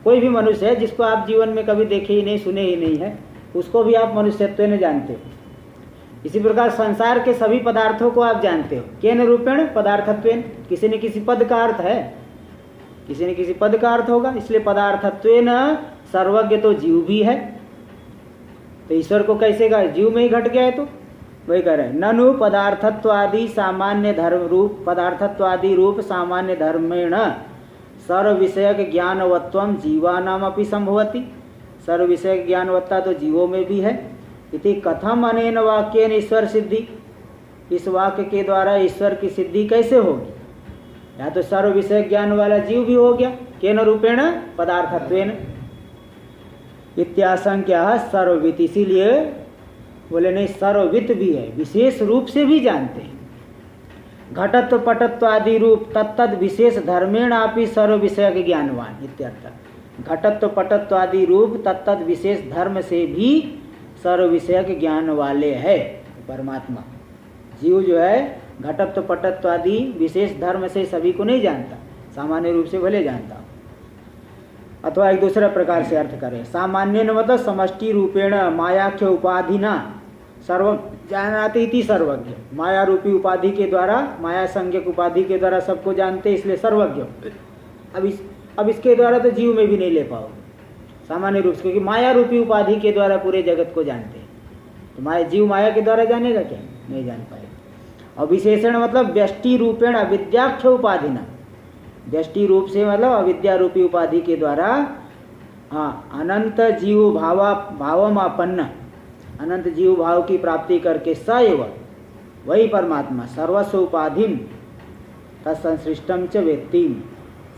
कोई भी मनुष्य है जिसको आप जीवन में कभी देखे ही नहीं, सुने ही नहीं है, उसको भी आप मनुष्यत्वेन जानते हो। इसी प्रकार संसार के सभी पदार्थों को आप जानते हो, केन रूपेण पदार्थत्वेन। किसी न किसी पद का अर्थ है, किसी न किसी पद का अर्थ होगा, इसलिए पदार्थत्वेन सर्वज्ञ तो जीव भी है। तो ईश्वर को कैसे कहा? जीव में ही घट गया है। तो वही कह रहे हैं, ननु पदार्थत्वादि सामान्य धर्म रूप, पदार्थत्वादि रूप सामान्य धर्मेण सर्व विषयक ज्ञानवत्वम जीवानाम अपि संभवति। सर्व विषयक ज्ञानवत्ता तो जीवों में भी है। इति कथम अनेन वाक्येन ईश्वर सिद्धि, इस वाक्य के द्वारा ईश्वर की सिद्धि कैसे होगी? या तो सर्व विषयक ज्ञान वाला जीव भी हो गया, केन रूपेण पदार्थत्वेन। इत्याशंक्य सर्ववित्, इसीलिए बोले नहीं सर्ववित् भी है, विशेष रूप से भी जानते हैं। घटत्व पटत्व आदि रूप तत्तद विशेष धर्मेण आपि सर्व विषयक ज्ञानवान इत्यर्थ। घटत्व पटत्व आदि रूप तत्तद विशेष धर्म से भी सर्व विषयक ज्ञान वाले है परमात्मा। जीव जो है घटत्व पटत्व आदि विशेष धर्म से सभी को नहीं जानता, सामान्य रूप से भले जानता। अथवा एक दूसरे प्रकार से अर्थ करें, सामान्य मतलब समष्टि रूपेण मायाख्य उपाधिना सर्व जानाति इति सर्वज्ञ। माया रूपी उपाधि के द्वारा, माया संज्ञक उपाधि के द्वारा सबको जानते, इसलिए सर्वज्ञ। अब इसके द्वारा तो जीव में भी नहीं ले पाओगे सामान्य रूप से, क्योंकि माया रूपी उपाधि के द्वारा पूरे जगत को जानते हैं। तो जीव माया के द्वारा जानेगा क्या? नहीं जान पाएगा। और विशेषण मतलब व्यष्टि रूपेण अविद्याख्य उपाधिना, व्यष्टि रूप से मतलब अविद्या रूपी उपाधि के द्वारा अनंत जीव भावमापन्न, अनंत जीव भाव की प्राप्ति करके स एव वही परमात्मा सर्वस्व उपाधिम तत्संश्लिष्टम च वेत्तिम,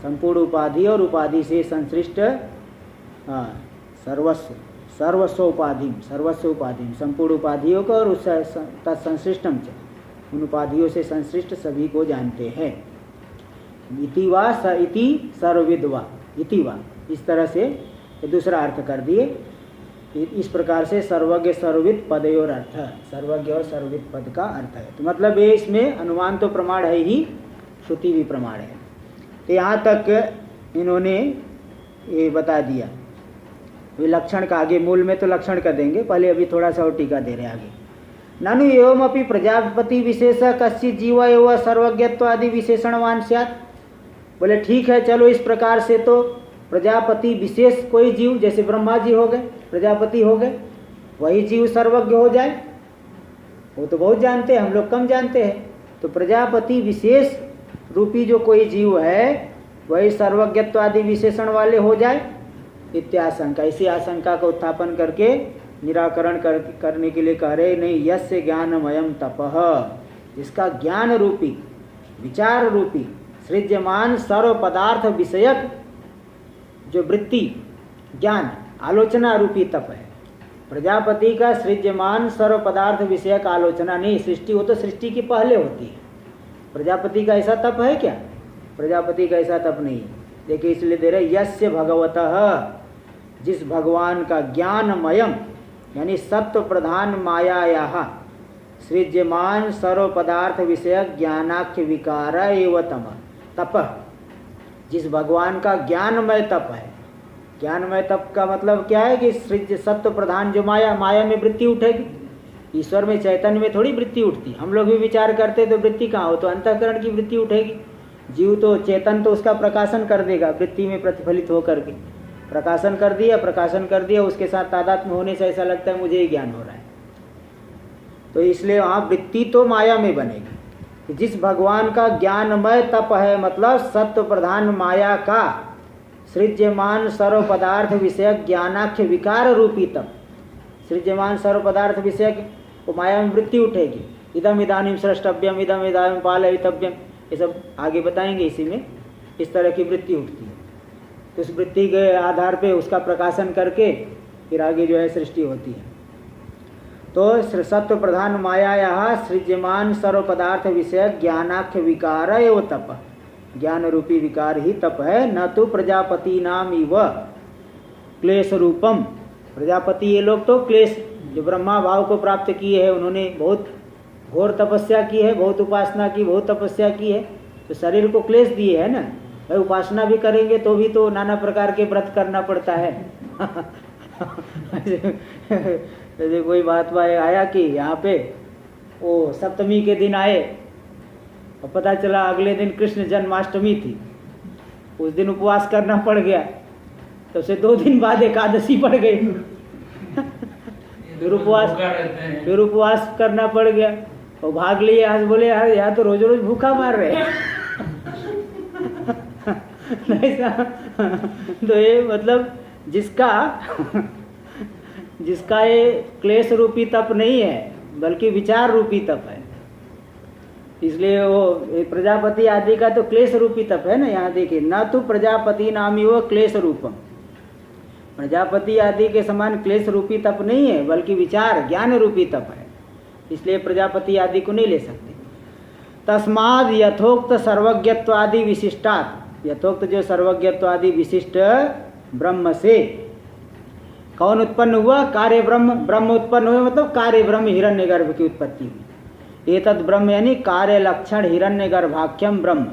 संपूर्ण उपाधि और उपाधि से संश्लिष्ट सर्वस्व उपाधिम, सर्वस्व उपाधिम संपूर्ण उपाधियों को और उस तत्संश्लिष्टम च उन उपाधियों से संश्लिष्ट सभी को जानते हैं। इति वा इति सर्वविद्वा, इति वा इस तरह से दूसरा अर्थ कर दिए। इस प्रकार से सर्वज्ञ सर्वविद पदयोर अर्थ, सर्वज्ञ और सर्वविद पद का अर्थ है। तो मतलब ये इसमें अनुमान तो प्रमाण है ही, श्रुति भी प्रमाण है। तो यहाँ तक इन्होंने ये बता दिया। लक्षण का आगे मूल में तो लक्षण का देंगे, पहले अभी थोड़ा सा और टीका दे रहे आगे। ननु एवमपि प्रजापति विशेष कश्चित् जीव एवं सर्वज्ञत्व आदि विशेषणवान स्यात्। बोले ठीक है, चलो इस प्रकार से तो प्रजापति विशेष कोई जीव, जैसे ब्रह्मा जी हो गए, प्रजापति हो गए, वही जीव सर्वज्ञ हो जाए। वो तो बहुत जानते हैं, हम लोग कम जानते हैं। तो प्रजापति विशेष रूपी जो कोई जीव है वही सर्वज्ञत्व आदि विशेषण वाले हो जाए, इत्याशंका। इसी आशंका का उत्थापन करके निराकरण करने के लिए कह रहे नहीं, यस्य ज्ञानमयम तपः, जिसका ज्ञान रूपी विचार रूपी सृज्यमान सर्व पदार्थ विषयक जो वृत्ति ज्ञान आलोचना रूपी तप है। प्रजापति का सृज्यमान सर्व पदार्थ विषयक आलोचना नहीं, सृष्टि वो तो सृष्टि के पहले होती है। प्रजापति का ऐसा तप है क्या? प्रजापति का ऐसा तप नहीं है। देखिए इसलिए दे रहे यस्य भगवतः, जिस भगवान का ज्ञानमयम यानी सत्व प्रधान मायायाः सृज्यमान सर्व पदार्थ विषयक ज्ञानाख्य विकार एव तप, जिस भगवान का ज्ञानमय तप है। ज्ञानमय तप का मतलब क्या है कि सृज्य सत्व प्रधान जो माया में वृत्ति उठेगी। ईश्वर में चैतन्य में थोड़ी वृत्ति उठती, हम लोग भी विचार करते तो वृत्ति कहाँ हो, तो अंतःकरण की वृत्ति उठेगी। जीव तो चेतन तो उसका प्रकाशन कर देगा, वृत्ति में प्रतिफलित होकर के प्रकाशन कर दिया, उसके साथ तादात्म्य होने से ऐसा लगता है मुझे ही ज्ञान हो रहा है। तो इसलिए वहाँ वृत्ति तो माया में बनेगी। जिस भगवान का ज्ञानमय तप है मतलब सत्व प्रधान माया का सृज्यमान सर्व पदार्थ विषयक ज्ञानाख्य विकार रूपी तप, सृज्यमान सर्व पदार्थ विषयक वो माया में वृत्ति उठेगी। इदम इदानीम सृष्टव्यम, इदम इदानीम पालयितव्यम, ये सब आगे बताएंगे। इसी में इस तरह की वृत्ति उठती है, तो उस वृत्ति के आधार पे उसका प्रकाशन करके फिर आगे जो है सृष्टि होती है। तो सत्व प्रधान माया सृज्यमान सर्व पदार्थ विषय ज्ञानाख्य विकार एव तप, ज्ञान रूपी विकार ही तप है। न तो प्रजापति नाम इव क्लेश रूपम, प्रजापति ये लोग तो क्लेश जो ब्रह्मा भाव को प्राप्त किए हैं, उन्होंने बहुत घोर तपस्या की है, बहुत उपासना की, बहुत तपस्या की है, तो शरीर को क्लेश दिए है ना। भाई उपासना भी करेंगे तो भी तो नाना प्रकार के व्रत करना पड़ता है। जैसे कोई बात आया कि यहाँ पे वो सप्तमी के दिन आए और पता चला अगले दिन कृष्ण जन्माष्टमी थी, उस दिन उपवास करना पड़ गया, तो उसे 2 दिन बाद एकादशी पड़ गई। फिर उपवास करना पड़ गया और भाग लिए। आज बोले यार यहाँ तो रोज रोज भूखा मार रहे हैं। तो ये मतलब जिसका ये क्लेश रूपी तप नहीं है बल्कि विचार रूपी तप है, इसलिए वो प्रजापति आदि का तो क्लेश रूपी तप है ना। यहाँ देखिए, न तो प्रजापति नामी वो क्लेश रूपम, प्रजापति आदि के समान क्लेश रूपी तप नहीं है बल्कि विचार ज्ञान रूपी तप है, इसलिए प्रजापति आदि को नहीं ले सकते। तस्माद यथोक्त सर्वज्ञत्व आदि विशिष्टात्, यथोक्त जो सर्वज्ञत्व आदि विशिष्ट ब्रह्म से कौन उत्पन्न हुआ? कार्य ब्रह्म, ब्रह्म उत्पन्न हुए मतलब कार्य ब्रह्म हिरण्यगर्भ की उत्पत्ति हुई। एतद् ब्रह्म यानी कार्य लक्षण हिरण्यगर्भाख्यम ब्रह्म,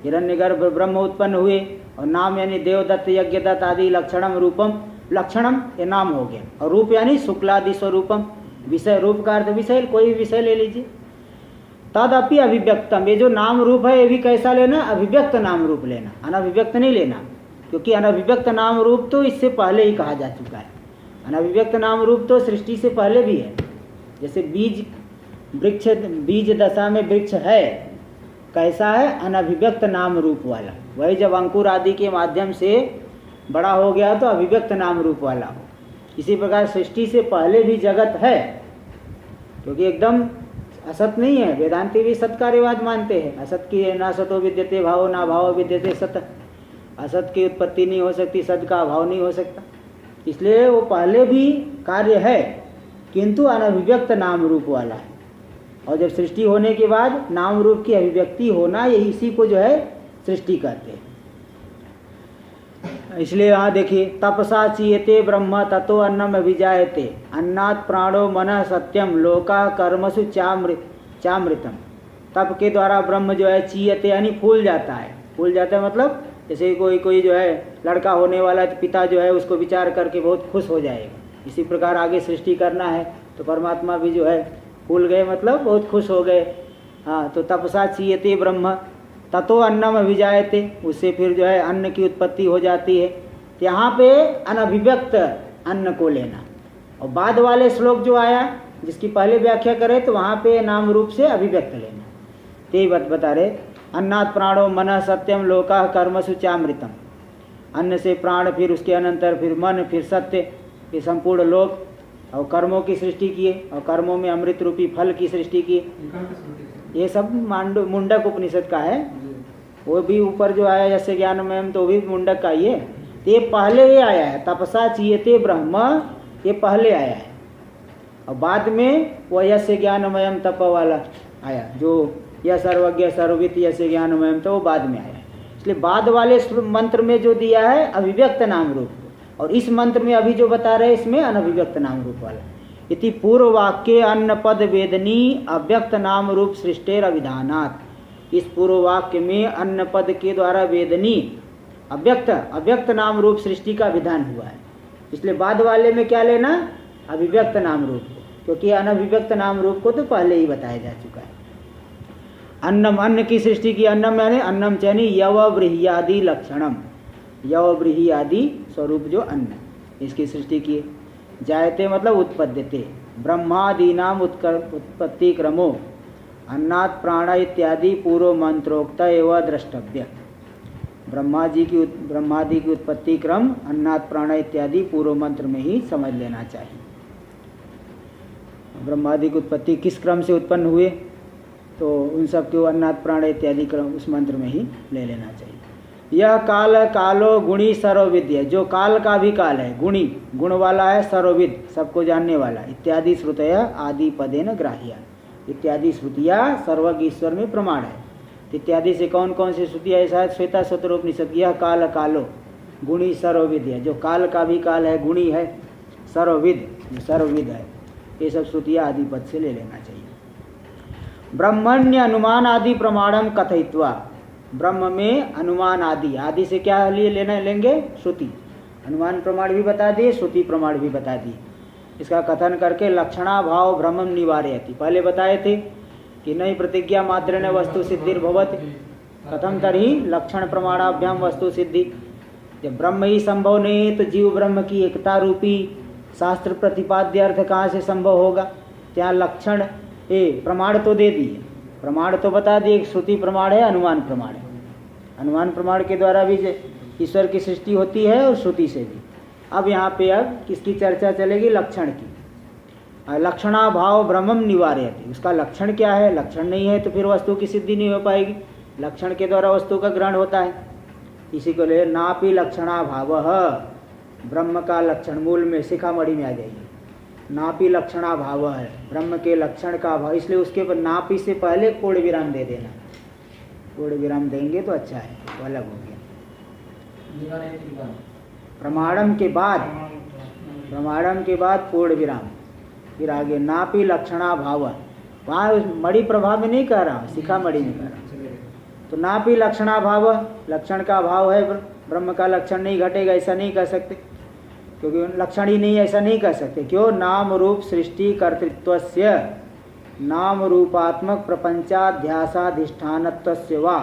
हिरण्यगर्भ ब्रह्म उत्पन्न हुए। और नाम यानी देवदत्त यज्ञदत्त आदि लक्षणम रूपम, लक्षणम ये नाम हो गया, और रूप यानी शुक्लादि स्वरूपम, विषय रूप का अर्थ विषय, कोई भी विषय ले लीजिए। तदपि अभिव्यक्तम, ये जो नाम रूप है ये भी कैसा लेना? अभिव्यक्त नाम रूप लेना, अनभिव्यक्त नहीं लेना, क्योंकि अनभिव्यक्त नाम रूप तो इससे पहले ही कहा जा चुका है। अनभिव्यक्त नाम रूप तो सृष्टि से पहले भी है। जैसे बीज वृक्ष बीज दशा में वृक्ष है, कैसा है? अनभिव्यक्त नाम रूप वाला। वही जब अंकुर आदि के माध्यम से बड़ा हो गया तो अभिव्यक्त नाम रूप वाला हो। इसी प्रकार सृष्टि से पहले भी जगत है, क्योंकि एकदम असत नहीं है। वेदांती भी सत्कार्यवाद मानते हैं। असत की ना सतो विद्यते भावो ना भावो विद्यते सत। असत की उत्पत्ति नहीं हो सकती, सत का अभाव नहीं हो सकता। इसलिए वो पहले भी कार्य है, किंतु अनभिव्यक्त नाम रूप वाला है। और जब सृष्टि होने के बाद नाम रूप की अभिव्यक्ति होना, यही इसी को जो है सृष्टि कहते हैं। इसलिए यहाँ देखिए, तपसा चीयते ब्रह्म ततो अन्नम अभिजायते अन्नात् प्राणो मनः सत्यम लोका कर्मसु चामृतम। तप के द्वारा ब्रह्म जो है चीयते यानी फूल जाता है। फूल जाता है मतलब जैसे कोई जो है लड़का होने वाला पिता जो है उसको विचार करके बहुत खुश हो जाएगा। इसी प्रकार आगे सृष्टि करना है तो परमात्मा भी जो है फूल गए, मतलब बहुत खुश हो गए। हाँ, तो तपसा चीयते ब्रह्म ततो अन्नम अभिजायते, उससे फिर जो है अन्न की उत्पत्ति हो जाती है। यहाँ पे अनभिव्यक्त अन्न को लेना, और बाद वाले श्लोक जो आया जिसकी पहले व्याख्या करें तो वहाँ पे नाम रूप से अभिव्यक्त लेना। ते बता रहे, अन्नात् प्राणो मनः सत्यम लोका कर्मसु चामृतम। अन्न से प्राण, फिर उसके अनंतर फिर मन, फिर सत्य, ये संपूर्ण लोक और कर्मों की सृष्टि किए, और कर्मों में अमृत रूपी फल की सृष्टि की। ये सब मुंडक उपनिषद का है। वो भी ऊपर जो आया यस्य ज्ञानमयम, तो भी मुंडक का ही है। ये पहले ये आया है, तपसा चीयते ब्रह्म, ये पहले आया है। और बाद में वो यस्य ज्ञानमयम तप वाला आया, जो यह सर्वज्ञ सर्ववित यस्य ज्ञानमयम, तो वो बाद में आया है। इसलिए बाद वाले मंत्र में जो दिया है अभिव्यक्त नाम रूप, और इस मंत्र में अभी जो बता रहे इसमें अनभिव्यक्त नाम रूप वाला। इति पूर्व वाक्य अन्न पद वेदनी अव्यक्त नाम रूप सृष्टेर अभिधानात्। इस पूर्व वाक्य में अन्न पद के द्वारा वेदनी अव्यक्त नाम रूप सृष्टि का विधान हुआ है। इसलिए बाद वाले में क्या लेना? अभिव्यक्त नाम रूप को, क्योंकि अनभिव्यक्त नाम रूप को तो पहले ही बताया जा चुका है। अन्नम, अन्न की सृष्टि की। अन्नम यानी अन्नम चैनी यवव्रीह्यादि लक्षणम, यवव्रीह्यादि स्वरूप जो अन्न, इसकी सृष्टि की। जायते मतलब उत्पद्यते, ब्रह्मादीनाम उत्पत्ति क्रमो अन्नात् प्राण इत्यादि पूर्व मंत्रोक्त एवं द्रष्टव्य। ब्रह्मादि की उत्पत्ति क्रम अन्नात् प्राण इत्यादि पूर्व मंत्र में ही समझ लेना चाहिए। ब्रह्मादि की उत्पत्ति किस क्रम से उत्पन्न हुए, तो उन सब को अन्नात् प्राण इत्यादि क्रम उस मंत्र में ही ले लेना चाहिए। यह काल कालो गुणी सर्वविद्य, जो काल का भी काल है, गुणी गुण वाला है, सर्वविद सबको जानने वाला। इत्यादि श्रुतया आदि पदेन ग्राह्या, इत्यादि श्रुतियाँ सर्वज्ञ ईश्वर में प्रमाण है। इत्यादि से कौन कौन सी श्रुतियाँ? ऐसा श्वेता सतरोपनिषद, यह काल कालो गुणी सर्वविद्य, जो काल का भी काल है, गुणी है, सर्वविद जो सर्वविद है, ये सब श्रुतियाँ आदि पद से ले लेना चाहिए। ब्रह्मण्य अनुमान आदि प्रमाणम कथयित्वा, ब्रह्म में अनुमान आदि, आदि से क्या लिए लेंगे? श्रुति। अनुमान प्रमाण भी बता दिए, श्रुति प्रमाण भी बता दिए। इसका कथन करके लक्षणा भाव भ्रमम निवारयति, पहले बताए थे कि नहीं प्रतिज्ञा मात्रेण वस्तु सिद्धिर्भवति, कथम तर्हि लक्षण प्रमाणाभ्याम वस्तु सिद्धि। जब ब्रह्म ही संभव नहीं है तो जीव ब्रह्म की एकता रूपी शास्त्र प्रतिपाद्य अर्थ कहाँ से संभव होगा? क्या लक्षण प्रमाण तो दे दिए, प्रमाण तो बता दिए, श्रुति प्रमाण है, अनुमान प्रमाण है। अनुमान प्रमाण के द्वारा भी ईश्वर की सृष्टि होती है और श्रुति से भी। अब यहाँ पे अब किसकी चर्चा चलेगी? लक्षण की। लक्षणा भाव भ्रमम निवारयति, उसका लक्षण क्या है? लक्षण नहीं है तो फिर वस्तु की सिद्धि नहीं हो पाएगी। लक्षण के द्वारा वस्तु का ग्रहण होता है। इसी को ले नापि लक्षणा भाव, ब्रह्म का लक्षण मूल में शिखामणि में आ जाएगी। नापि लक्षणा भाव है, ब्रह्म के लक्षण का भाव, इसलिए उसके ऊपर नापि से पहले पूर्ण विराम दे देना। पूर्ण विराम देंगे तो अच्छा है, तो अलग हो गया। प्रमाणम के बाद पूर्ण विराम, फिर आगे नापि लक्षणा भाव। वहाँ मणि प्रभाव में नहीं कह रहा हूँ, शिखामणि में कह रहा हूँ। तो नापि लक्षणा भाव, लक्षण का भाव है, ब्रह्म का लक्षण नहीं घटेगा ऐसा नहीं कह सकते, क्योंकि लक्षण ही नहीं ऐसा नहीं कह सकते। क्यों? नाम रूप सृष्टि कर्तृत्वस्य नाम रूपात्मक प्रपंचाध्यासाधिष्ठानत्वस्य वा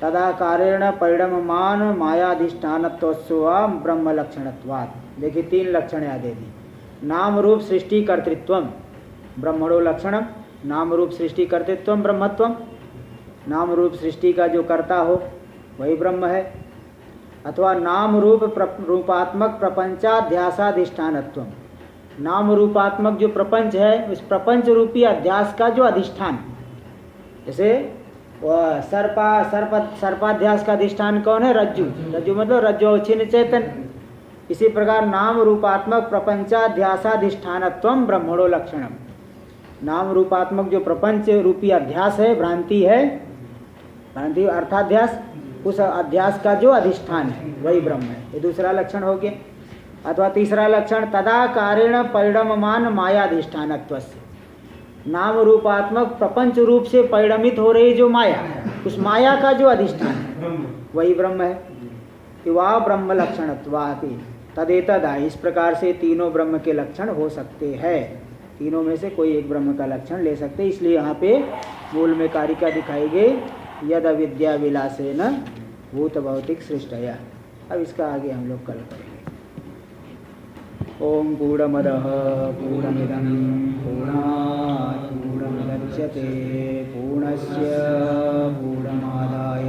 तदाकारेण परिणममान मायाधिष्ठानत्वस्य वा ब्रह्म लक्षणत्वात्। देखिए 3 लक्षण याद दे दी। नाम रूप सृष्टि कर्तृत्वम ब्रह्मणो लक्षणम, नाम रूप सृष्टि कर्तृत्वम ब्रह्मत्वम, नाम रूप सृष्टि का जो कर्ता हो वही ब्रह्म है। अथवा नाम रूप रूपात्मक प्रपंचाध्यासाधिष्ठानत्वम, नाम रूपात्मक जो प्रपंच है उस प्रपंच रूपी अध्यास का जो अधिष्ठान, जैसे वह सर्पाध्यास का अधिष्ठान कौन है? रज्जु। रज्जु मतलब रज्जोच्छिन्न चेतन। इसी प्रकार नाम रूपात्मक प्रपंचाध्यासाधिष्ठानत्वम ब्रह्मणो लक्षणम, नाम रूपात्मक जो प्रपंच रूपी अध्यास है, भ्रांति है, भ्रांति अर्थाध्यास, उस अध्यास का जो अधिष्ठान है वही ब्रह्म है। ये दूसरा लक्षण हो गया। अथवा तीसरा लक्षण तदाकारेण परिणममान मायाधिष्ठानत्वस्य, नाम रूपात्मक प्रपंच रूप से परिणमित हो रही जो माया, उस माया का जो अधिष्ठान है वही ब्रह्म है। कि वह ब्रह्म लक्षणत्वाति तदेतदा, इस प्रकार से तीनों ब्रह्म के लक्षण हो सकते हैं। तीनों में से कोई एक ब्रह्म का लक्षण ले सकते, इसलिए यहाँ पे मूल में कारिका दिखाई गई, यद अविद्या विलासेन भूत भौतिक सृष्टया। अब इसका आगे हम लोग कल करेंगे। ओम पूर्णमदः पूर्णमिदं पूर्णात् पूर्णमुदच्यते पूर्णस्य पूर्णमादाय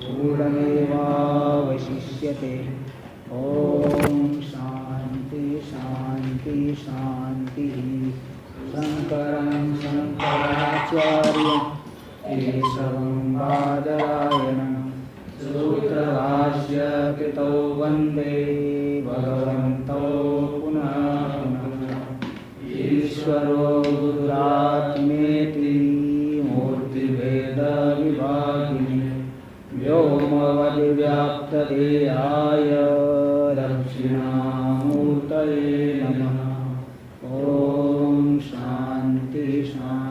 पूर्णमेवावशिष्यते। ओम शांति शांति शांति। शंकरं शंकराचार्यं केशवं बादरायणं सूत्रभाष्य कृतौ वन्दे भगवन्तौ पुनः पुनः। ईश्वरो गुरुरात्मेति मूर्तिभेदविभागिनी व्योमवद्व्याप्तदेहाय दक्षिणामूर्तये नमः। ओम शांति शांति।